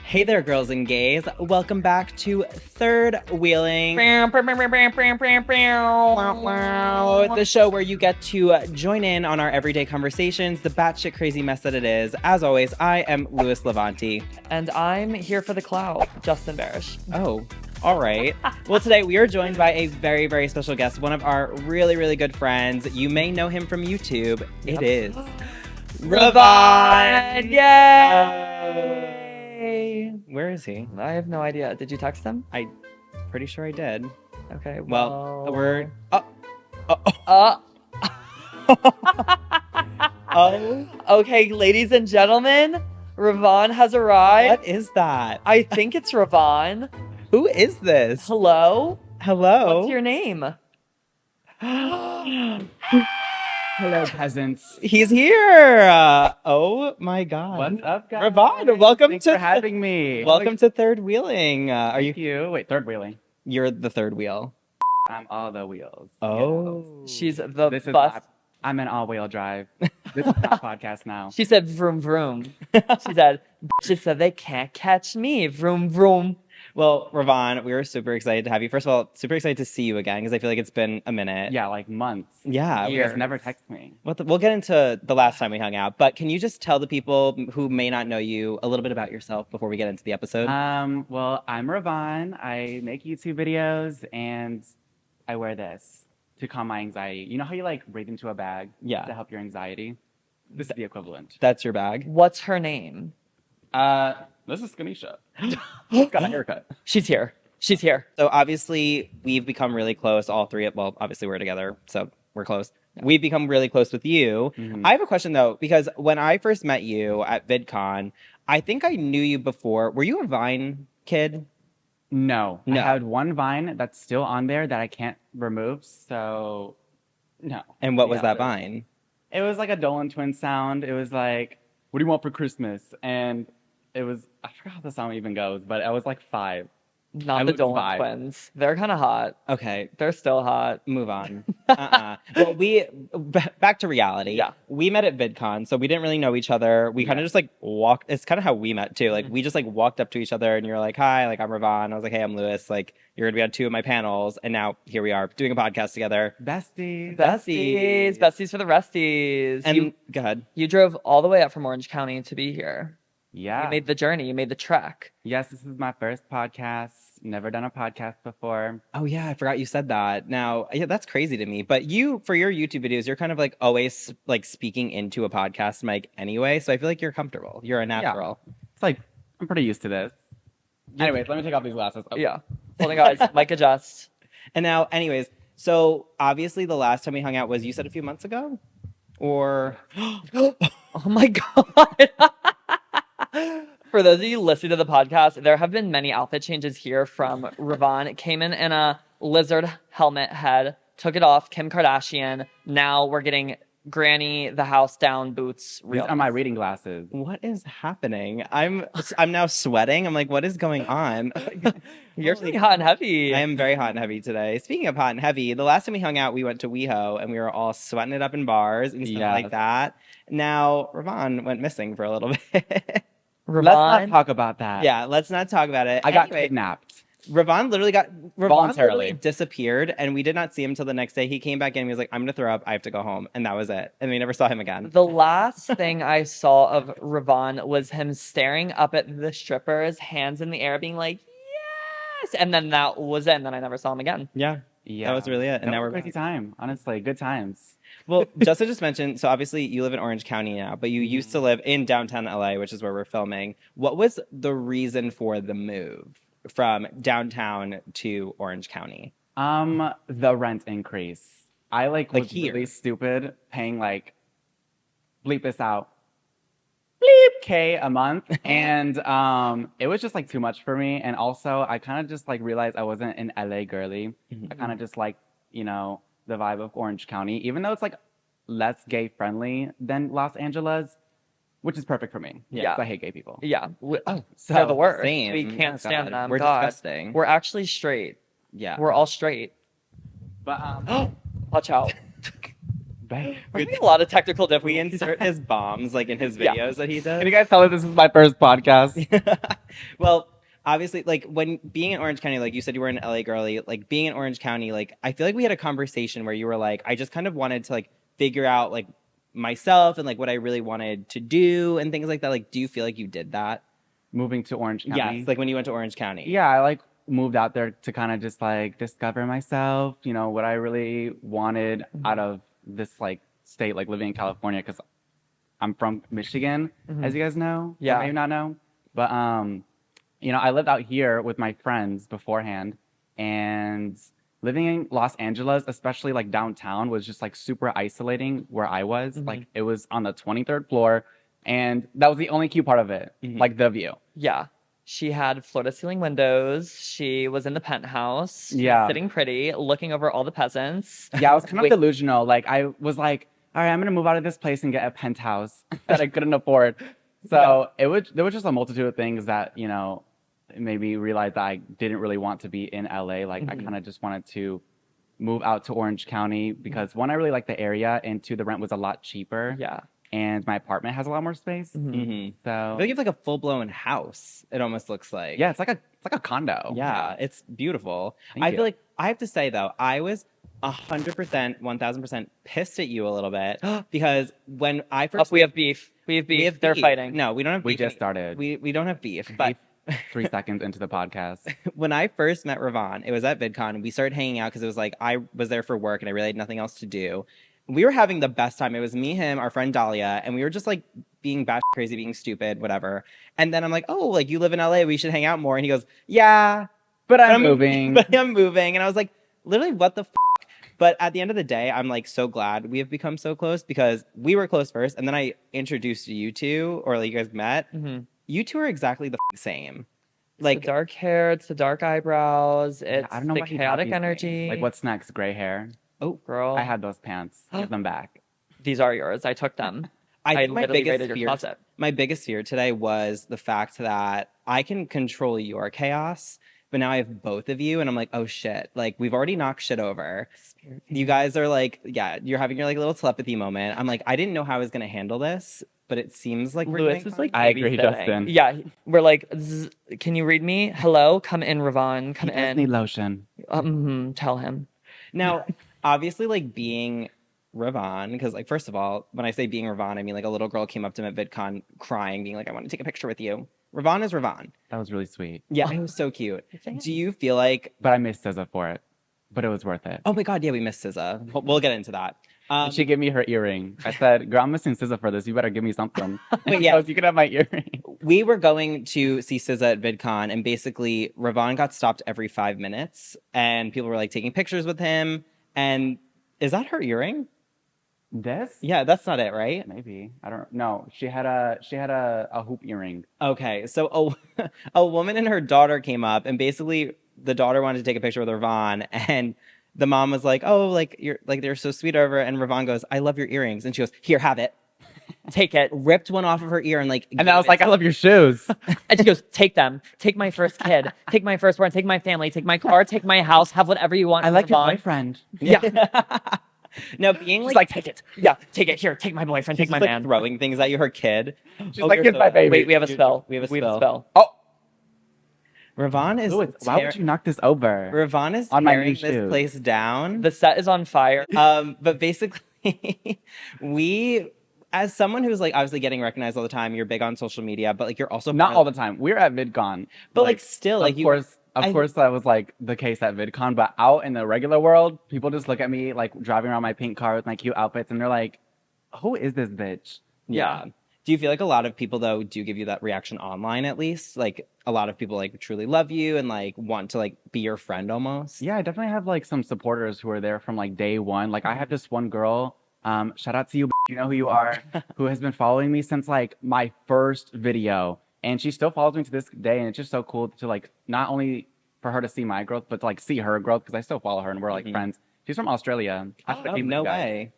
Hey there, girls and gays. Welcome back to Third Wheeling, the show where you get to join in on our everyday conversations, the batshit crazy mess that it is. As always, I am Louis Levanti. And I'm here for the clout, Justin Barish. Oh, all right. Well, today we are joined by a very, very special guest, one of our really, really good friends. You may know him from YouTube. It is Ravon! Yay! Where is he? I have no idea. Did you text him? I'm pretty sure I did. Okay, Well, we're... Oh. Okay, ladies and gentlemen, Ravon has arrived. What is that? I think it's Ravon. Who is this? Hello? Hello? What's your name? Hello, peasants. He's here. Oh my God. What's up, guys? Ravon, welcome Thanks to for having me. Welcome to Third Wheeling. Are Thank you? Wait, third wheeling. You're the third wheel. I'm all the wheels. Oh. She's the This is bus. I'm an all-wheel drive. This is that podcast now. She said vroom vroom. She said, bitches said they can't catch me. Vroom vroom. Well, Ravon, we were super excited to have you. First of all, super excited to see you again because I feel like it's been a minute. Yeah, like months. Yeah. You guys never text me. We'll get into the last time we hung out, but can you just tell the people who may not know you a little bit about yourself before we get into the episode? Well, I'm Ravon. I make YouTube videos and I wear this to calm my anxiety. You know how you like breathe into a bag Yeah. to help your anxiety? This is the equivalent. That's your bag? What's her name? This is SKINNISHA. Got a haircut. She's here. She's here. So obviously we've become really close, all three. Well, obviously we're together, so we're close. Yeah. We've become really close with you. Mm-hmm. I have a question though, because when I first met you at VidCon, I think I knew you before. Were you a Vine kid? No. No. I had one Vine that's still on there that I can't remove, so no. And what was that Vine? It was like a Dolan Twins sound. It was like, what do you want for Christmas? And it was, I forgot how the song even goes, but I was like 5. Not I the looked Dolan 5. twins. They're kind of hot. Okay, They're still hot. move on. Well, back to reality. Yeah. We met at VidCon, so we didn't really know each other. We kind of just like walked. It's kind of how we met too. Like we just like walked up to each other, and you're like, "Hi," like I'm Ravon. I was like, "Hey, I'm Louis." Like you're gonna be on 2 of my panels, and now here we are doing a podcast together. Besties. Besties for the resties. And go ahead. You drove all the way up from Orange County to be here. Yeah. You made the journey. You made the trek. Yes, this is my first podcast. Never done a podcast before. Oh yeah, I forgot you said that. Now, yeah, that's crazy to me. But you, for your YouTube videos, you're kind of like always like speaking into a podcast mic anyway. So I feel like you're comfortable. You're a natural. Yeah. It's like, I'm pretty used to this. Anyways, let me take off these glasses. Oh. Yeah. Hold on, guys. Mic adjust. And now, anyways, so obviously the last time we hung out was, you said, a few months ago? Or... Oh my God. For those of you listening to the podcast, there have been many outfit changes here from Ravon. It came in a lizard helmet head, took it off, Kim Kardashian. Now we're getting Granny the house down boots. These are my reading glasses. What is happening? I'm now sweating. I'm like, what is going on? You're really hot and heavy. I am very hot and heavy today. Speaking of hot and heavy, the last time we hung out, we went to WeHo and we were all sweating it up in bars and stuff like that. Now, Ravon went missing for a little bit. Ravon? Let's not talk about that. Yeah, let's not talk about it. I got kidnapped. Ravon literally Voluntarily disappeared, and we did not see him till the next day. He came back in and he was like, I'm gonna throw up, I have to go home. And that was it. And we never saw him again. The last thing I saw of Ravon was him staring up at the strippers, hands in the air, being like, yes! And then that was it, and then I never saw him again. Yeah. That was really it. And now we're crazy time. Honestly, good times. Well, Justin just mentioned, so obviously you live in Orange County now, but you used to live in downtown LA, which is where we're filming. What was the reason for the move from downtown to Orange County? The rent increase. I was here. really stupid paying like, bleep this out, bleep K a month. And it was just like too much for me. And also I kind of just like realized I wasn't an LA girly. I kind of just like, you know, the vibe of Orange County, even though it's like less gay friendly than Los Angeles, which is perfect for me. Yeah. 'Cause I hate gay people. Yeah. So They're the worst. same. We can't Oh, stand God. them. We're God. disgusting. We're actually straight. Yeah. We're all straight. But Watch out. Babe. We're having a lot of technical We difficulties. insert his bombs like in his Yeah. videos that he does. Can you guys tell that this is my first podcast? Well, obviously, like when being in Orange County, like you said, you were an LA girly. Like being in Orange County, like I feel like we had a conversation where you were like, I just kind of wanted to like figure out like myself and like what I really wanted to do and things like that. Like, do you feel like you did that? Moving to Orange County. Yes, like when you went to Orange County. Yeah, I like moved out there to kind of just like discover myself, you know, what I really wanted out of this like state, like living in California, because I'm from Michigan, as you guys know. Yeah. Or maybe not know. But you know, I lived out here with my friends beforehand, and living in Los Angeles, especially like downtown, was just like super isolating where I was. Like it was on the 23rd floor, and that was the only cute part of it, like the view. Yeah. She had floor-to-ceiling windows. She was in the penthouse. She was Yeah. sitting pretty, looking over all the peasants. Yeah, I was kind of Wait. delusional. Like I was like, all right, I'm gonna move out of this place and get a penthouse that I couldn't afford. So there was just a multitude of things that, you know, made me realize that I didn't really want to be in LA. Like I kind of just wanted to move out to Orange County because one, I really liked the area, and two, the rent was a lot cheaper. Yeah. And my apartment has a lot more space. I So feel like you have like a full blown house. It almost looks like. yeah, it's like a condo. Yeah, it's beautiful. Thank I you. feel like I have to say though, I was 100%, 1000% pissed at you a little bit because when I first We have beef. We have beef. we have They're beef. fighting. No, we don't have beef. We just started. We don't have beef. But 3 seconds into the podcast. when I first met Ravon, it was at VidCon, and we started hanging out because it was like I was there for work and I really had nothing else to do. We were having the best time. It was me, him, our friend Dahlia, and we were just like being batshit crazy, being stupid, whatever. And then I'm like, oh, like you live in LA, we should hang out more. And he goes, yeah, But I'm moving. but I'm moving. And I was like, literally, what the f? But at the end of the day, I'm like so glad we have become so close because we were close first, and then I introduced you two, or like you guys met. You two are exactly the same. Like Like the dark hair, it's the dark eyebrows, it's I don't know the what he chaotic got these energy. things. Like what's next? Gray hair. oh, Girl, I had those pants. Give them back. these are yours. I took them. I I think my literally biggest raided your fear. closet. My biggest fear today was the fact that I can control your chaos, but now I have both of you, and I'm like, oh shit! Like we've already knocked shit over. You guys are like, yeah, you're having your like little telepathy moment. I'm like, I didn't know how I was gonna handle this, but it seems like we're Lewis doing is like, fine. I agree, babysitting. Justin. Yeah, we're like, can you read me? Hello, come in, Ravon, come He does in. need lotion. Tell him. Now, obviously, like being Ravon, because like first of all, when I say being Ravon, I mean like a little girl came up to me at VidCon crying, being like, I want to take a picture with you. Ravon is Ravon. That was really sweet. Yeah, it was so cute. Thanks. Do you feel like? But I missed SZA for it. But it was worth it. Oh my god, yeah, we missed SZA. We'll get into that. And she gave me her earring. I said, girl, I'm missing SZA for this. You better give me something. Wait, yeah. You can have my earring. We were going to see SZA at VidCon, and basically Ravon got stopped every 5 minutes, and people were like taking pictures with him. And is that her earring? This? Yeah, that's not it, right? Maybe. I don't know. She had a hoop earring. Okay, so a woman and her daughter came up, and basically the daughter wanted to take a picture with Ravon, and the mom was like, "Oh, like you're like they're so sweet over," and Ravon goes, "I love your earrings," and she goes, "Here, have it." Take it. Ripped one off of her ear and like. And I was like, I love your shoes. And she goes, take them. Take my first kid. Take my firstborn. Take my family. Take my car. Take my house. Have whatever you want. I like your Ravon." boyfriend. Yeah. Now being She's like, like, take it. Yeah, take it. Here, take my boyfriend. Take she's my like man. throwing things at you, her kid. She's like, you're it's my baby. Wait, we have a spell. We have a spell. Oh, Ravon is. Louis, why would you knock this over? Ravon is On my new tearing this shoes. place down. The set is on fire. But basically, we, as someone who's like obviously getting recognized all the time, you're big on social media, but like you're also Not all the time. We're at VidCon. But like still, like of you, course, I- of course, that was like the case at VidCon. But out in the regular world, people just look at me like driving around my pink car with my cute outfits, and they're like, "Who is this bitch?" yeah. Do you feel like a lot of people though do give you that reaction online at least? Like a lot of people like truly love you and like want to like be your friend almost. Yeah, I definitely have like some supporters who are there from like day one. Like I have this one girl, shout out to you, you know who you are, who has been following me since like my first video. And she still follows me to this day. And it's just so cool to like, not only for her to see my growth, but to like see her growth because I still follow her and we're like friends. She's from Australia. I should Oh, keep no you guys. way.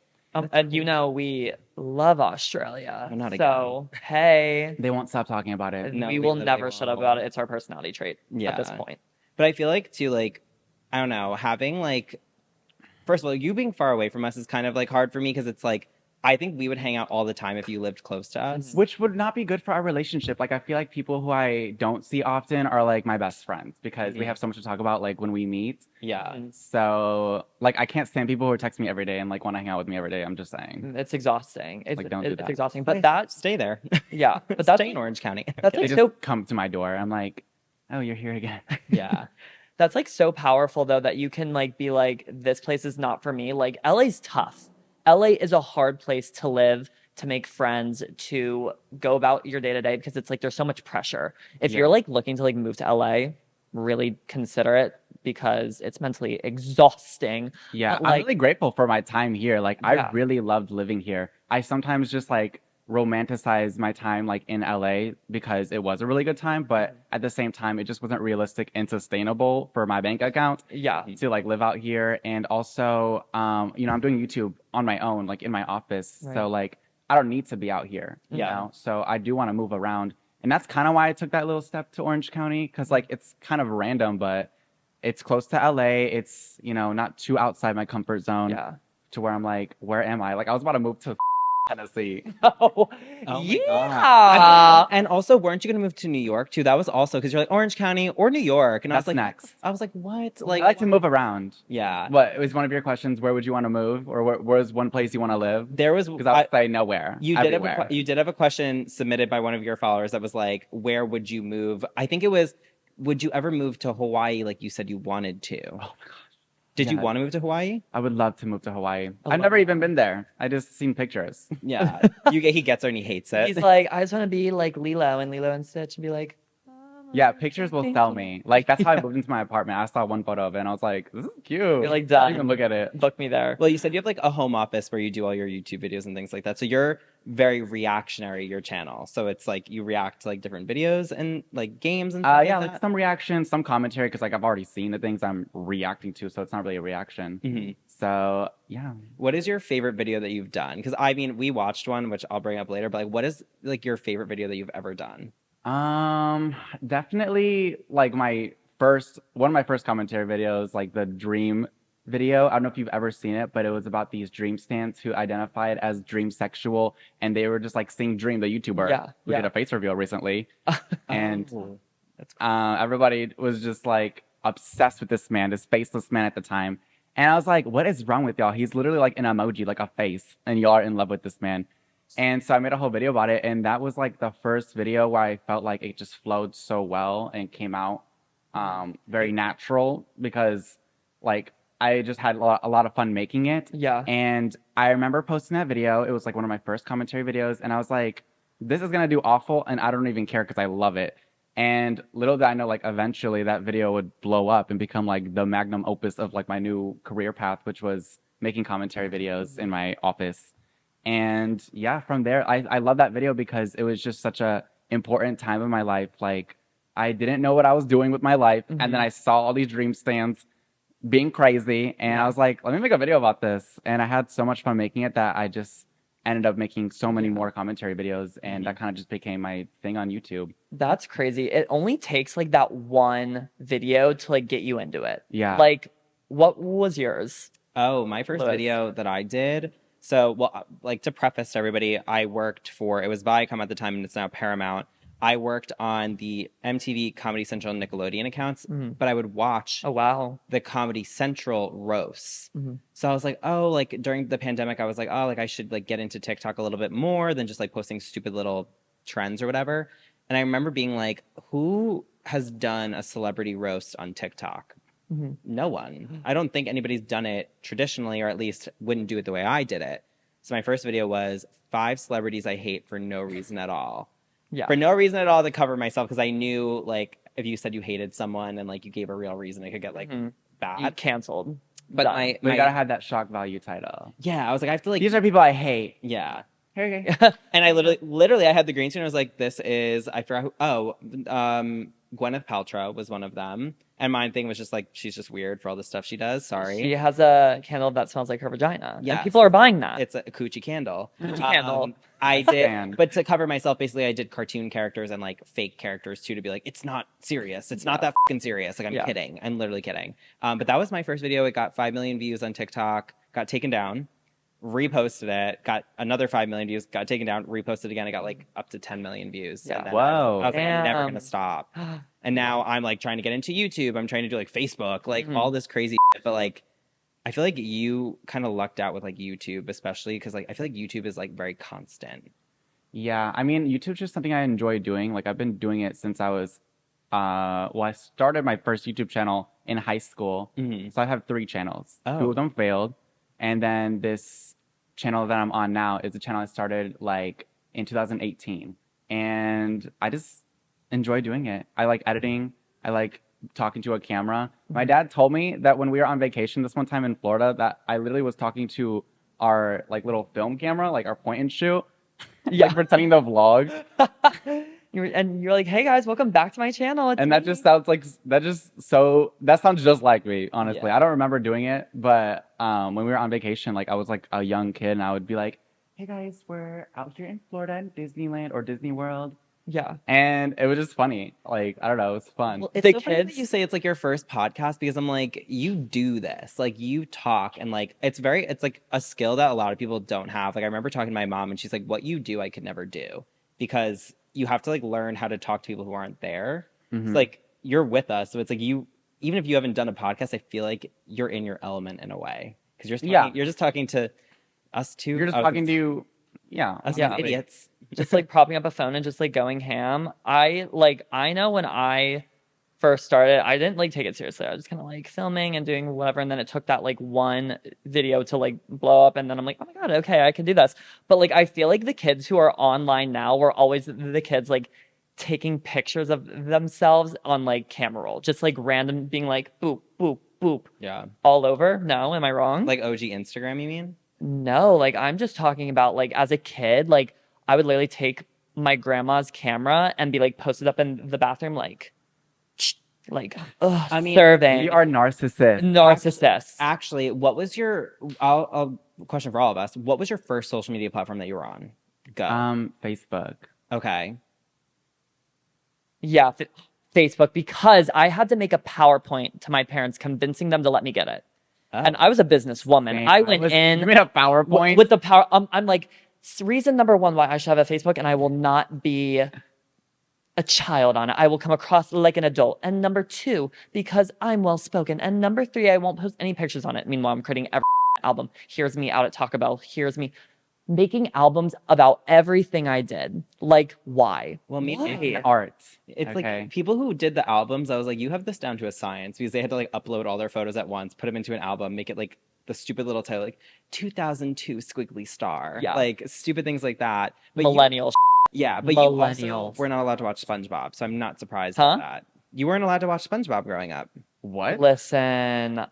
And you know, we love Australia. Not so, hey, They won't stop talking about it. No, we will they never shut up won't. about it. It's our personality trait Yeah. at this point. But I feel like too, like, I don't know, having like first of all, you being far away from us is kind of like hard for me because it's like I think we would hang out all the time if you lived close to us. Which would not be good for our relationship. Like, I feel like people who I don't see often are like my best friends because we have so much to talk about, like when we meet. Yeah. So, like, I can't stand people who text me every day and like want to hang out with me every day. I'm just saying. It's exhausting. Like, don't do It's that. exhausting. But that, Stay there. yeah. But that's Stay in Orange County. that's They like just so come to my door. I'm like, oh, you're here again. Yeah. that's like so powerful though that you can like be like, this place is not for me. Like LA's tough. LA is a hard place to live, to make friends, to go about your day to day because it's like there's so much pressure. If you're like looking to like move to LA, really consider it because it's mentally exhausting. Yeah, But, I'm like, really grateful for my time here. Like, Yeah. I really loved living here. I sometimes just like romanticize my time like in LA because it was a really good time, but at the same time, it just wasn't realistic and sustainable for my bank account yeah. to like live out here. And also, you know, I'm doing YouTube on my own, like in my office. Right. So like, I don't need to be out here, you Yeah. know? So I do want to move around. And that's kind of why I took that little step to Orange County because like it's kind of random, but it's close to LA. It's, you know, not too outside my comfort zone Yeah. to where I'm like, where am I? Like I was about to move to Tennessee. Oh, my yeah. And also, weren't you going to move to New York too? That was also because you're like Orange County or New York. And I That's was like, next. I was like, what? I Like, like to move around. yeah. What was one of your questions? Where would you want to move, or where's one place you want to live? There was, Because I would say nowhere. you did everywhere. you did have a question submitted by one of your followers that was like, where would you move? I think it was, would you ever move to Hawaii like you said you wanted to? Oh my gosh. Did you Yes. want to move to Hawaii? I would love to move to Hawaii. I I've love never even been there. I just seen pictures. Yeah. He gets there and he hates it. He's like, I just want to be like Lilo and Stitch and be like, Yeah, pictures will Thank sell you. me. Like that's how I moved into my apartment. I saw one photo of it and I was like, this is cute. You're like, I done. didn't even look at it. book me there. Well, you said you have like a home office where you do all your YouTube videos and things like that. So you're very reactionary, your channel. So it's like you react to like different videos and like games and stuff Yeah, like like that. some reaction, some commentary, because like I've already seen the things I'm reacting to, so it's not really a reaction. Mhm. So yeah, What is your favorite video that you've done? Because I mean, we watched one, which I'll bring up later, but like, what is like your favorite video that you've ever done? definitely like one of my first commentary videos, like the dream video. I don't know if you've ever seen it, but it was about these dream stands who identified as dream sexual, and they were just like seeing Dream, the YouTuber, Yeah, who yeah. did a face reveal recently, and Oh, that's everybody was just like obsessed with this man, this faceless man at the time. And I was like, what is wrong with y'all? He's literally like an emoji, like a face, and y'all are in love with this man. And so I made a whole video about it, and that was like the first video where I felt like it just flowed so well and came out very natural because like I just had a lot of fun making it. Yeah. And I remember posting that video. It was like one of my first commentary videos, and I was like, this is gonna do awful, and I don't even care because I love it. And little did I know, like eventually that video would blow up and become like the magnum opus of like my new career path, which was making commentary videos in my office. And yeah, from there, I love that video because it was just such a important time in my life. Like I didn't know what I was doing with my life, and then I saw all these dream stands being crazy, and I was like, let me make a video about this. And I had so much fun making it that I just ended up making so many more commentary videos, and that kind of just became my thing on YouTube. That's crazy. It only takes like that one video to like get you into it. Yeah. Like, what was yours? Oh, my first Lewis. video that I did. So, well, like to preface to everybody, I worked for, it was Viacom at the time and it's now Paramount. I worked on the MTV, Comedy Central, and Nickelodeon accounts, but I would watch Oh wow. the Comedy Central roasts. So I was like, oh, like during the pandemic, I was like, oh, like I should like get into TikTok a little bit more than just like posting stupid little trends or whatever. And I remember being like, who has done a celebrity roast on TikTok? No one. I don't think anybody's done it traditionally, or at least wouldn't do it the way I did it. So my first video was 5 celebrities I hate for no reason at all. Yeah. For no reason at all to cover myself, because I knew like if you said you hated someone and like you gave a real reason, it could get like You bad. canceled. But Done. my But you gotta have that shock value title. yeah, I was like, I have to like These are people I hate. yeah. Okay. And I literally I had the green screen. I was like, this is I forgot who. Oh, Gwyneth Paltrow was one of them. And my thing was just like, she's just weird for all the stuff she does. Sorry. She has a candle that smells like her vagina. Yes. And people are buying that. It's a coochie candle. Candle. I Fan. did, but to cover myself, basically, I did cartoon characters and like fake characters too, to be like, it's not serious. It's not that fucking serious. Like, I'm kidding. I'm literally kidding. But that was my first video. It got 5 million views on TikTok, got taken down, reposted it, got another 5 million views, got taken down, reposted again. I got like up to 10 million views. Yeah. And then Whoa. I was like, I'm never Damn. going to stop. And now I'm like trying to get into YouTube. I'm trying to do like Facebook, like all this crazy shit. But like, I feel like you kind of lucked out with like YouTube, especially because like I feel like YouTube is like very constant. Yeah, I mean, YouTube's just something I enjoy doing. Like, I've been doing it since I was, I started my first YouTube channel in high school. Mhm. So I have 3 channels. Oh. 2 of them failed. And then this channel that I'm on now is a channel I started like in 2018. And I just enjoy doing it. I like editing. I like talking to a camera. My dad told me that when we were on vacation this one time in Florida, that I literally was talking to our like little film camera, like our point and shoot. Like pretending to vlog. You're like, hey guys, welcome back to my channel. It's And that me. just sounds like that sounds just like me, honestly. Yeah. I don't remember doing it, but when we were on vacation, like I was like a young kid and I would be like, hey guys, we're out here in Florida in Disneyland or Disney World. Yeah. And it was just funny. Like, I don't know, it was fun. Well, it's The so funny that kids- you say it's like your first podcast because I'm like, you do this, like you talk and like it's like a skill that a lot of people don't have. Like I remember talking to my mom and she's like, what you do, I could never do because you have to like learn how to talk to people who aren't there. It's like you're with us, so it's like you, even if you haven't done a podcast, I feel like you're in your element in a way because you're just talking to us two. You're just talking to us Yeah. idiots. Just like propping up a phone and just like going ham. I know when I first started, I didn't like take it seriously. I was just kind of like filming and doing whatever. And then it took that like one video to like blow up. And then I'm like, oh my God, okay, I can do this. But like, I feel like the kids who are online now were always the kids like taking pictures of themselves on like camera roll, just like random being like boop, boop, boop Yeah. all over. No, am I wrong? Like OG Instagram, you mean? No, like I'm just talking about like as a kid, like I would literally take my grandma's camera and be like posted up in the bathroom, like, I mean, serving. We are narcissists. Narcissists. Actually, what was your? I'll question for all of us. What was your first social media platform that you were on? Go. Facebook. Okay. Yeah, Facebook, because I had to make a PowerPoint to my parents, convincing them to let me get it. Oh. And I was a businesswoman. Dang, I went in You made a PowerPoint? with the power. I'm like, reason number one why I should have a Facebook, and I will not be a child on it. I will come across like an adult. And number 2, because I'm well spoken. And number 3, I won't post any pictures on it. Meanwhile, I'm creating every album. Here's me out at Taco Bell. Here's me making albums about everything I did. Like, why? Well, me Why? too. Art. It's Okay. like people who did the albums. I was like, you have this down to a science because they had to like upload all their photos at once, put them into an album, make it like the stupid little title, like 2002 squiggly star. Yeah. Like stupid things like that. But Millennial. yeah, but you also Millennials. were not allowed to watch SpongeBob, so I'm not surprised Huh? at that. You weren't allowed to watch SpongeBob growing up. What? Listen,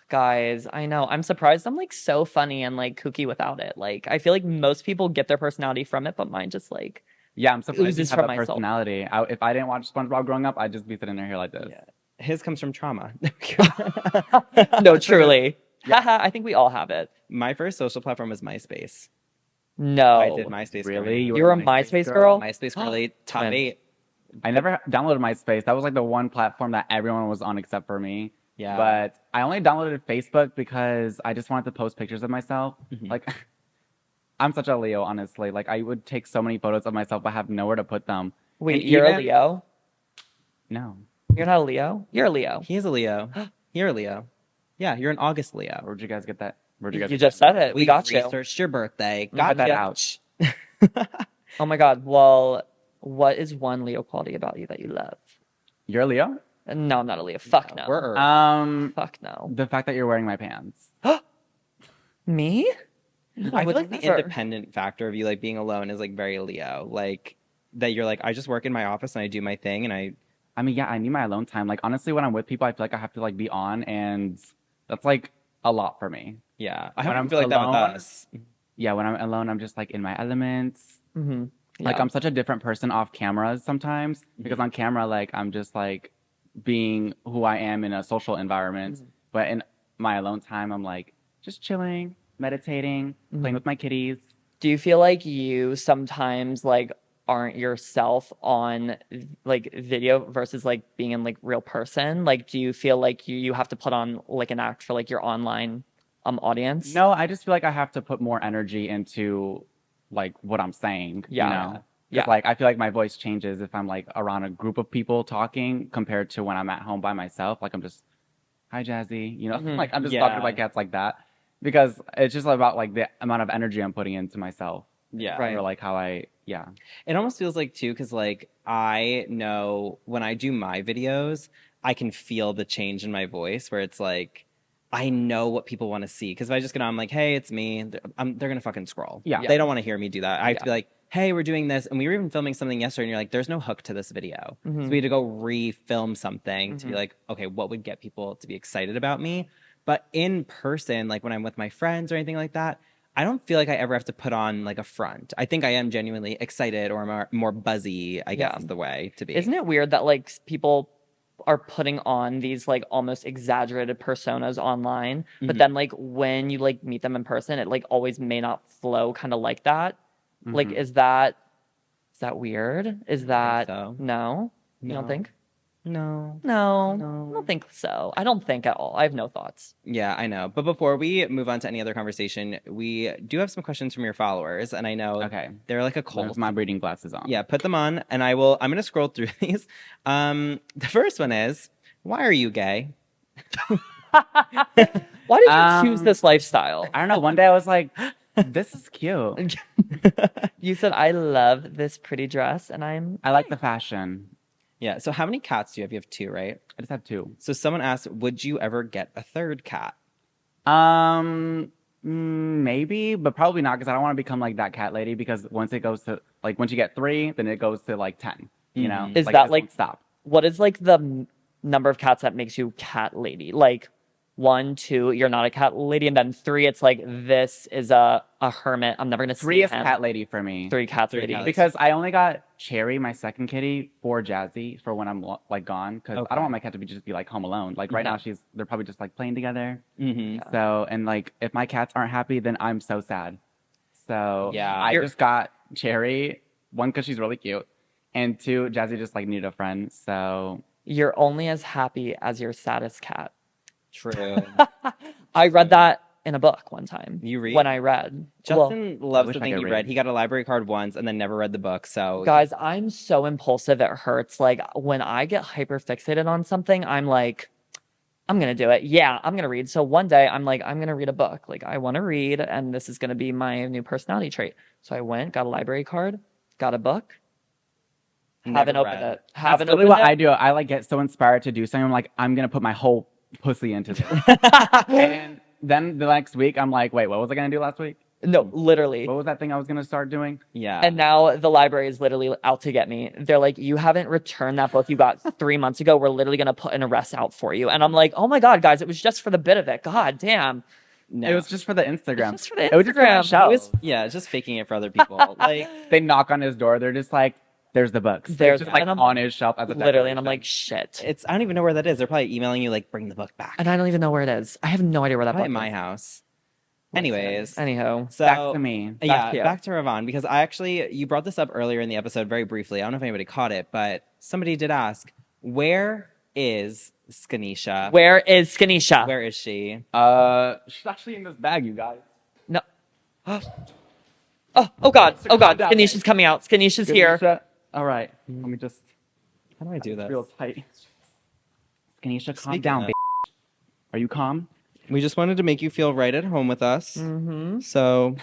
guys, I know. I'm surprised I'm like so funny and like kooky without it. Like, I feel like most people get their personality from it, but mine just like, Yeah, I'm surprised you oozes have from that my soul. personality. If I didn't watch SpongeBob growing up, I'd just be sitting here like this. Yeah. His comes from trauma. no, truly. Haha, I think we all have it. My first social platform was MySpace. No. I did MySpace. Really? growing up. You were a MySpace girl? MySpace girly, top Twins. 8. I never downloaded MySpace. That was like the one platform that everyone was on except for me. Yeah. But I only downloaded Facebook because I just wanted to post pictures of myself. Like, I'm such a Leo, honestly. Like, I would take so many photos of myself, but have nowhere to put them. Wait, And you're a even- Leo? No. You're not a Leo? You're a Leo. He is a Leo. You're a Leo. Yeah, you're an August Leo. Where'd you guys get that? Where'd you guys You get just said it. We got you. researched your birthday. Cut that Gotcha. out. Oh my God. Well, what is one Leo quality about you that you love? You're a Leo? No, I'm not a Leo. Fuck no. We're Earth. Fuck no. The fact that you're wearing my pants. Me? I feel would like the never. independent factor of you like being alone is like very Leo. Like that you're like, I just work in my office and I do my thing and I mean, yeah, I need my alone time. Like, honestly, when I'm with people, I feel like I have to like be on, and that's like a lot for me. yeah. I When don't I'm feel like that with alone- us. Yeah, when I'm alone, I'm just like in my elements. Mm-hmm. Like Yeah. I'm such a different person off camera sometimes because on camera, like I'm just like being who I am in a social environment. But in my alone time, I'm like just chilling, meditating, playing with my kitties. Do you feel like you sometimes like aren't yourself on like video versus like being in like real person? Like, do you feel like you have to put on like an act for like your online audience? No, I just feel like I have to put more energy into like what I'm saying, Yeah. you know? Yeah. Because like I feel like my voice changes if I'm like around a group of people talking compared to when I'm at home by myself. Like I'm just, hi Jazzy, you know, like I'm just talking to my cats like that. Because it's just about like the amount of energy I'm putting into myself. Yeah. Right. Or like how I, yeah. It almost feels like too, because like I know when I do my videos, I can feel the change in my voice where it's like I know what people want to see. Because if I just get on, I'm like, hey, it's me. They're gonna fucking scroll. Yeah. They don't want to hear me do that. I have to be Yeah. like, hey, we're doing this, and we were even filming something yesterday, and you're like, there's no hook to this video, so we had to go re-film something to be like, okay, what would get people to be excited about me? But in person, like when I'm with my friends or anything like that, I don't feel like I ever have to put on like a front. I think I am genuinely excited or more buzzy, I guess Yeah. is the way to be. Isn't it weird that like people are putting on these like almost exaggerated personas online, but then like when you like meet them in person, it like always may not flow kind of like that. Like, is that weird? Is that so. no? You don't No. think? No. No, No. I don't think so. I don't think at all. I have no thoughts. Yeah, I know. But before we move on to any other conversation, we do have some questions from your followers, and I know Okay. they're like a With cult. my reading glasses on. Yeah, put them on, and I'm going to scroll through these. The first one is, why are you gay? Why did you choose this lifestyle? I don't know. One day I was like, this is cute. You said, I love this pretty dress, and I like the fashion. Yeah, so how many cats do you have? You have two, right? I just have two. So someone asked, would you ever get a third cat? Maybe, but probably not because I don't want to become like that cat lady because once it goes to like once you get 3, then it goes to like 10. You know, Is it that just like won't stop? what is like the number of cats that makes you cat lady? Like 1, 2, you're not a cat lady, and then 3, it's like this is a hermit. I'm never gonna 3 see is him. cat lady for me. 3 cats Three lady. cats. Because I only got Cherry, my second kitty, for Jazzy for when I'm like gone. Because I don't want my cat to just be like home alone. Like right now, they're probably just like playing together. Mm-hmm. So and like if my cats aren't happy, then I'm so sad. So Yeah. I just got Cherry, 1 because she's really cute, and 2 Jazzy just like needed a friend. So You're only as happy as your saddest cat. True. I read that in a book one time. You read? When I read. Justin loves wish to I think could he read. read. He got a library card once and then never read the book. So Guys, I'm so impulsive, it hurts. Like, when I get hyper fixated on something, I'm like, I'm going to do it. Yeah, I'm going to read. So one day, I'm like, I'm going to read a book. Like, I want to read, and this is going to be my new personality trait. So I went, got a library card, got a book, haven't Never opened read. it. Haven't that's literally opened what it. I do. I like get so inspired to do something. I'm like, I'm gonna put my whole pussy into this. And then the next week, I'm like, wait, what was I gonna do last week? No, literally. What was that thing I was gonna start doing? Yeah. And now the library is literally out to get me. They're like, you haven't returned that book you got 3 months ago. We're literally going to put an arrest out for you. And I'm like, oh my God, guys, it was just for the bit of it. God damn. No. It was just for the Instagram. Just for the It was just for Instagram. the show. It was- Yeah, it's just faking it for other people. Like, They knock on his door. They're just like, there's the books. There's- It's just like and I'm- on his shelf as a Literally. And I'm like, decoration. shit. I don't even know where that is. They're probably emailing you like, bring the book back. And I don't even know where it is. I have no idea where that Probably book at my is. house. Listen. Anyways, Anyhow. so Back to me. Yeah, to you. back to Ravon, because you brought this up earlier in the episode very briefly. I don't know if anybody caught it, but somebody did ask, where is SKINNISHA? Where is SKINNISHA? Where is she? She's actually in this bag, you guys. No. Oh, God. Oh, God. down. SKINNISHA's coming out. SKINNISHA's here. SKINNISHA. All right. Let me just How do I do this? real tight. SKINNISHA, calm Speaking down, of- baby. Are you calm? We just wanted to make you feel right at home with us. Mm-hmm. So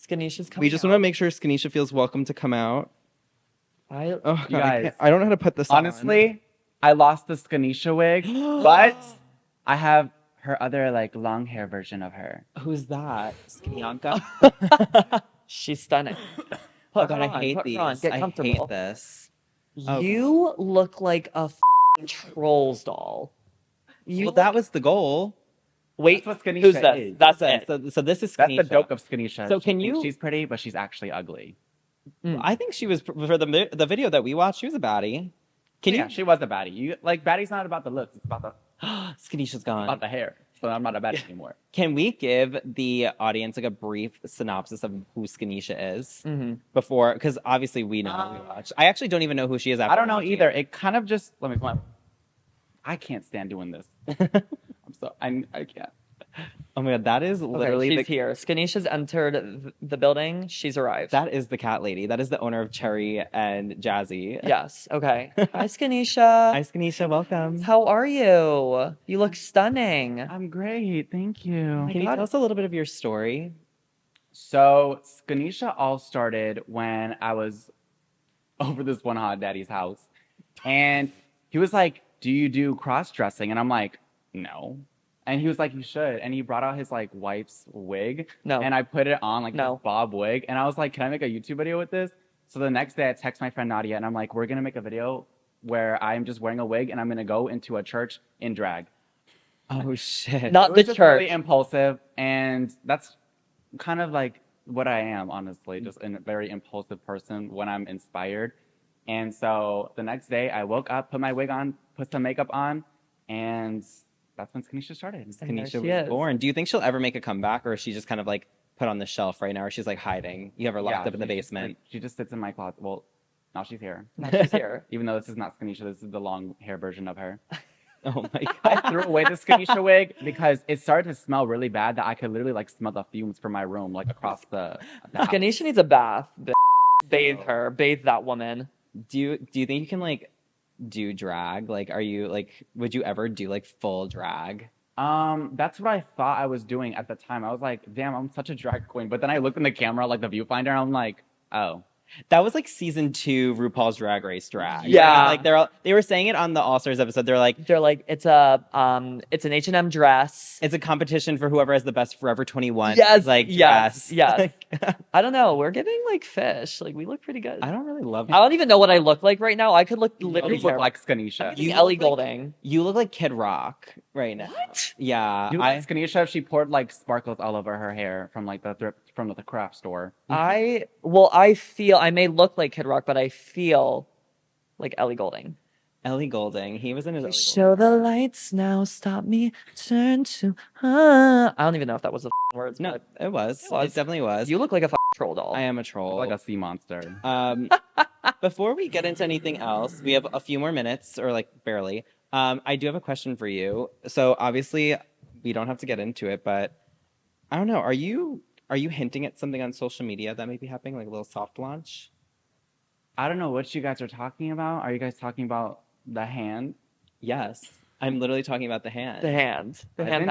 SKINNISHA's coming we just out. want to make sure SKINNISHA feels welcome to come out. I Oh, God, You I, guys, can't- I don't know how to put this on. Honestly, I lost the SKINNISHA wig, but I have her other like long hair version of her. Who's that? Skinyanka? She's stunning. Oh, Put God, her I on, hate put her these. on. Get I comfortable. hate this. Oh, You look like a Trolls doll. Well, that was the goal. Wait, That's what SKINNISHA who's this? is. That's it. So this is That's SKINNISHA. the joke of SKINNISHA. So She can thinks you- She's pretty, but she's actually ugly. I think she was for the video that we watched. She was a baddie. Can Yeah, you? she was a baddie. You like baddie's not about the looks; it's about the Skinisha's gone. about the hair. So I'm not a baddie anymore. Can we give the audience like a brief synopsis of who Skinisha is before? Because obviously we know we watched. I actually don't even know who she is. After I don't know watching either. it. It kind of just let me come on. I can't stand doing this. I'm so I can't. Oh my god, that is literally she's here. Skinisha's entered the building. She's arrived. that is the cat lady. That is the owner of Cherry and Jazzy. Yes. Okay. Hi, Skinisha. Hi, Skinisha. Welcome. How are you? You look stunning. I'm great, thank you. Can you tell us a little bit of your story? So Skinisha all started when I was over this one hot daddy's house, and he was like, "Do you do cross dressing?" And I'm like, "No." And he was like, "You should." And he brought out his like wife's wig. No. And I put it on like No. this bob wig, and I was like, "Can I make a YouTube video with this?" So the next day, I text my friend Nadia, and I'm like, "We're gonna make a video where I'm just wearing a wig, and I'm gonna go into a church in drag." Oh shit. Not It the was just church. really impulsive, and that's kind of like what I am, honestly, just a very impulsive person when I'm inspired. And so the next day, I woke up, put my wig on, put some makeup on, and that's when Skinisha started. And there Kanisha she was is. born. Do you think she'll ever make a comeback, or is she just kind of like put on the shelf right now, or she's like hiding? You have her locked Yeah, up in the she just, basement. like, she just sits in my closet. Well, now she's here. Now she's here. Even though this is not Skinisha, this is the long hair version of her. Oh my I god. threw away the Skinisha wig because it started to smell really bad that I could literally like smell the fumes from my room like across the house. Skinisha needs a bath. Bathe her. Bathe that woman. Do you think you can like do drag? Like, are you like, would you ever do like full drag? That's what I thought I was doing at the time. I was like, damn, I'm such a drag queen. But then I looked in the camera, like the viewfinder, and I'm like, oh. That was like season 2 RuPaul's Drag Race drag. Yeah. Like they were saying it on the All Stars episode. They're like, It's an H&M dress. it's a competition for whoever has the best Forever 21. Yes, like yes, dress. yes. Like, I don't know. We're giving like fish. Like we look pretty good. I don't really love. I don't even know what I look like right now. I could look literally You look like Skinisha. you You Ellie look like- Goulding. You look like Kid Rock right now. What? Yeah. You look like Skinisha if she poured like sparkles all over her hair from like the craft store. I feel I may look like Kid Rock, but I feel like Ellie Goulding. Ellie Goulding. He was in his Ellie Show the lights now, stop me, turn to. I don't even know if that was the words. Goulding. but No, it was. It was. It definitely was. you look like a troll doll. I am a troll. Like a sea monster. Before we get into anything else, we have a few more minutes, or like barely. I do have a question for you. So obviously, we don't have to get into it, but I don't know. Are you hinting at something on social media that may be happening, like a little soft launch? I don't know what you guys are talking about. Are you guys talking about the hand? Yes, I'm literally talking about the hand. The hand. The I've hand.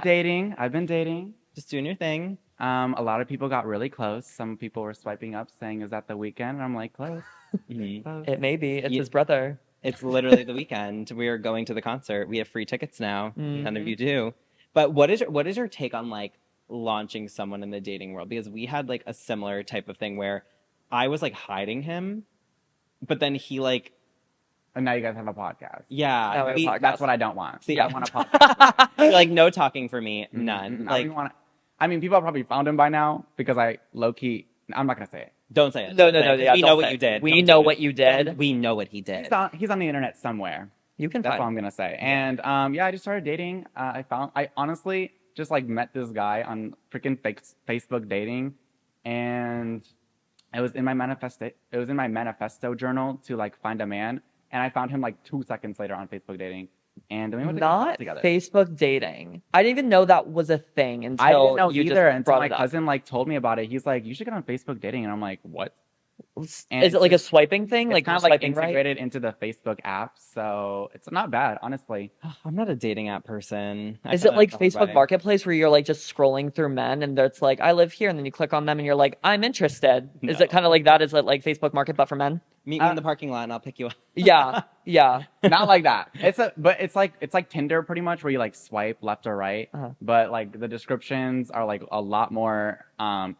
been dating. Just doing your thing. A lot of people got really close. Some people were swiping up saying, "Is that the weekend?" And I'm like, close. Mhm. Close. It may be. It's You- his brother. It's literally the weekend. We are going to the concert. We have free tickets now. None of you do. But what is your take on like launching someone in the dating world? Because we had like a similar type of thing where I was like hiding him, but then he like, And now you guys have a podcast. yeah, Now we have a podcast. That's what I don't want. See, I want a podcast. like no talking for me, none. I Like, don't want. I mean, people probably found him by now because I low key. I'm not gonna say it. don't say it. No, Don't say it, 'cause yeah, we don't know what say you it. did. We Don't know do what it. you did. We know what he did. He's on the internet somewhere. You can That's find. all I'm gonna say. And yeah, I just started dating. I honestly just like met this guy on freaking Facebook dating, and it was in my manifesto journal to like find a man, and I found him like 2 seconds later on Facebook dating, and then we went to Not college together. Facebook dating. I didn't even know that was a thing until I didn't know you either just until brought my it up. cousin like told me about it. He's like, "You should get on Facebook dating," and I'm like, "What?" And Is it like a swiping thing? It's Like kind you're of like swiping right? integrated into the Facebook app, so it's not bad, honestly. I'm not a dating app person. I Is feel it like that's the whole Facebook vibe. Marketplace where you're like just scrolling through men and it's like I live here and then you click on them and you're like I'm interested? Is No. it kind of like that? Is it like Facebook Market but for men? Meet me in the parking lot and I'll pick you up. Yeah, yeah. Not like that. But it's like Tinder pretty much, where you like swipe left or right. Uh-huh. But like the descriptions are like a lot more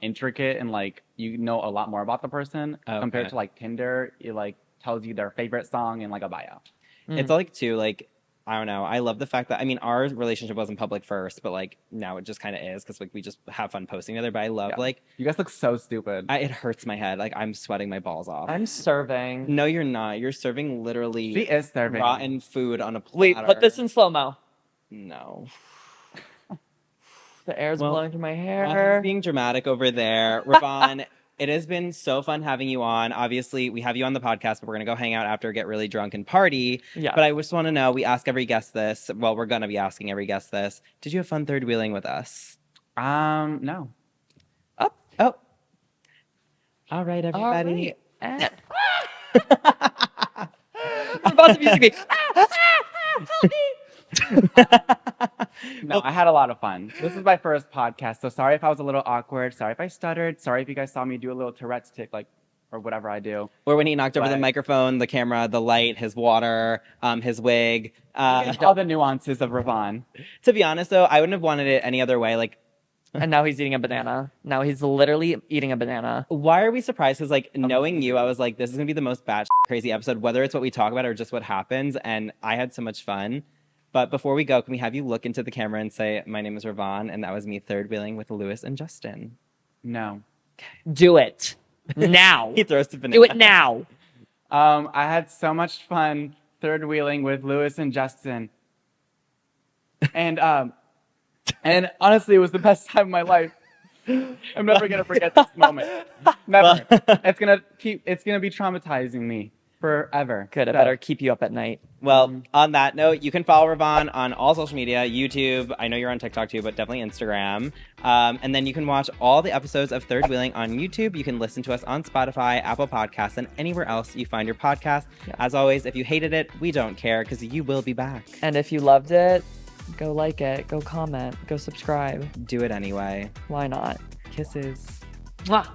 intricate, and like you know a lot more about the person compared Okay. to like Tinder. It like tells you their favorite song and like a bio. It's like too like I don't know. I love the fact that, I mean, our relationship wasn't public first, but like now it just kind of is because like we just have fun posting together. But I love like, You guys look so stupid. it hurts my head. Like I'm sweating my balls off. I'm serving. No, you're not. You're serving She literally is serving. rotten food on a platter. Wait, put this in slow-mo. No. The air's Well, blowing through my Ravon's hair. being dramatic over there. Ravon, it has been so fun having you on. Obviously, we have you on the podcast, but we're going to go hang out after, get really drunk and party. Yeah. But I just want to know, we ask every guest this. Well, we're going to be asking every guest this. Did you have fun third wheeling with us? No. Oh. All right, everybody. All right. Ravon's abusing me. No, I had a lot of fun. This is my first podcast, so sorry if I was a little awkward. Sorry if I stuttered. Sorry if you guys saw me do a little Tourette's tick, like, or whatever I do. Or when he knocked over the Right. microphone, the camera, the light, his water, his wig. All the nuances of Ravon. To be honest, though, I wouldn't have wanted it any other way. Like, And now he's eating a banana. Now he's literally eating a banana. why are we surprised? Because, like, knowing you, I was like, this is going to be the most batshit crazy episode, whether it's what we talk about or just what happens. And I had so much fun. But before we go, can we have you look into the camera and say, my name is Ravon, and that was me third wheeling with Lewis and Justin? No. Do it. Now. He throws the banana. Do it now. I had so much fun third wheeling with Lewis and Justin. And honestly, it was the best time of my life. I'm never gonna forget this moment. Never. It's gonna be traumatizing me forever. Good. I So, better keep you up at night. Well, on that note, you can follow Ravon on all social media, YouTube. I know you're on TikTok too, but definitely Instagram. And then you can watch all the episodes of Third Wheeling on YouTube. You can listen to us on Spotify, Apple Podcasts, and anywhere else you find your podcast. Yeah. As always, if you hated it, we don't care because you will be back. And if you loved it, go like it, go comment, go subscribe. Do it anyway. Why not? Kisses. Mwah.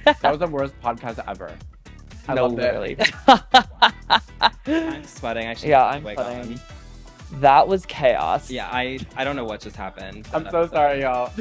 That was the worst podcast ever. I No, loved it. literally. I'm sweating. I should Yeah, put I'm the wig sweating. on. That was chaos. Yeah, I don't know what just happened. I'm so sorry, y'all.